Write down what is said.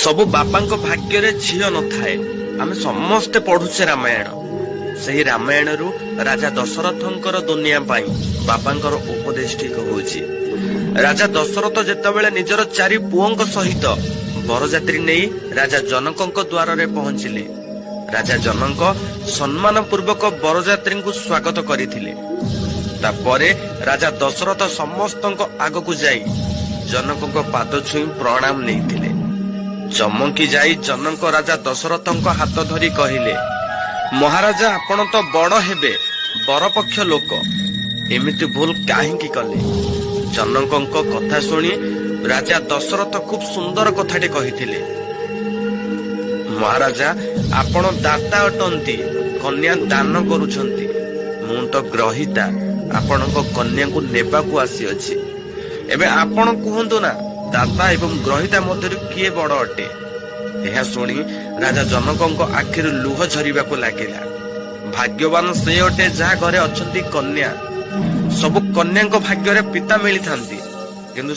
ସବୁ ବାପାଙ୍କ ଭାଗ୍ୟରେ ଝିଅ ନଥାଏ। ଆମେ ସମସ୍ତେ ପଢୁଛେ ରାମାୟଣ। ସେହି ରାମାୟଣରୁ ରାଜା ଦଶରଥଙ୍କର ଦୁନିଆ ପାଇଁ ବାପାଙ୍କର ଉପଦେଶଟିକ ହେଉଛି। ରାଜା ଦଶରଥ ଯେତେବେଳେ ନିଜର 4 ପୁଅଙ୍କ ସହିତ ବରଯାତ୍ରୀ ନେଇ ରାଜା ଜନକଙ୍କ ଦ୍ୱାରରେ ପହଞ୍ଚିଲେ, ରାଜା ଜନକ ସମ୍ମାନ ପୂର୍ବକ ବରଯାତ୍ରୀଙ୍କୁ ସ୍ୱାଗତ କରିଥିଲେ। ତାପରେ ରାଜା ଦଶରଥ ସମସ୍ତଙ୍କ ଆଗକୁ ଯାଇ ଜନକଙ୍କ ପାଦ ଛୁଇଁ ପ୍ରଣାମ ନେଇଥିଲେ। ଚମକି ଯାଇ ଜନକ ରାଜା ଦଶରଥଙ୍କ ହାତ ଧରି କହିଲେ, ମହାରାଜା, ଆପଣ ତ ବଡ ହେବେ, ବରପକ୍ଷ ଲୋକ, ଏମିତି ଭୁଲ କାହିଁକି କଲେ? ଜନକଙ୍କ କଥା ଶୁଣି ରାଜା ଦଶରଥ ଖୁବ ସୁନ୍ଦର କଥାଟେ କହିଥିଲେ। ମହାରାଜା, ଆପଣ ଦାତା ଅଟନ୍ତି, କନ୍ୟା ଦାନ କରୁଛନ୍ତି। ମୁଁ ତ ଗ୍ରହିତା, ଆପଣଙ୍କ କନ୍ୟାକୁ ନେବାକୁ ଆସିଅଛି। ଏବେ ଆପଣ କୁହନ୍ତୁ ନା, ଦାତା ଏବଂ ଗ୍ରହିତା ମଧ୍ୟରୁ କିଏ ବଡ ଅଟେ? ଏହା ଶୁଣି ରାଜା ଜନକଙ୍କ ଆଖିରୁ ଲୁହ ଝରିବାକୁ ଲାଗିଲା। ଭାଗ୍ୟବାନ ସେ ଅଟେ ଯାହା ଘରେ ଅଛନ୍ତି କନ୍ୟା। ସବୁ କନ୍ୟାଙ୍କ ଭାଗ୍ୟରେ ପିତା ମିଳିଥାନ୍ତି, କିନ୍ତୁ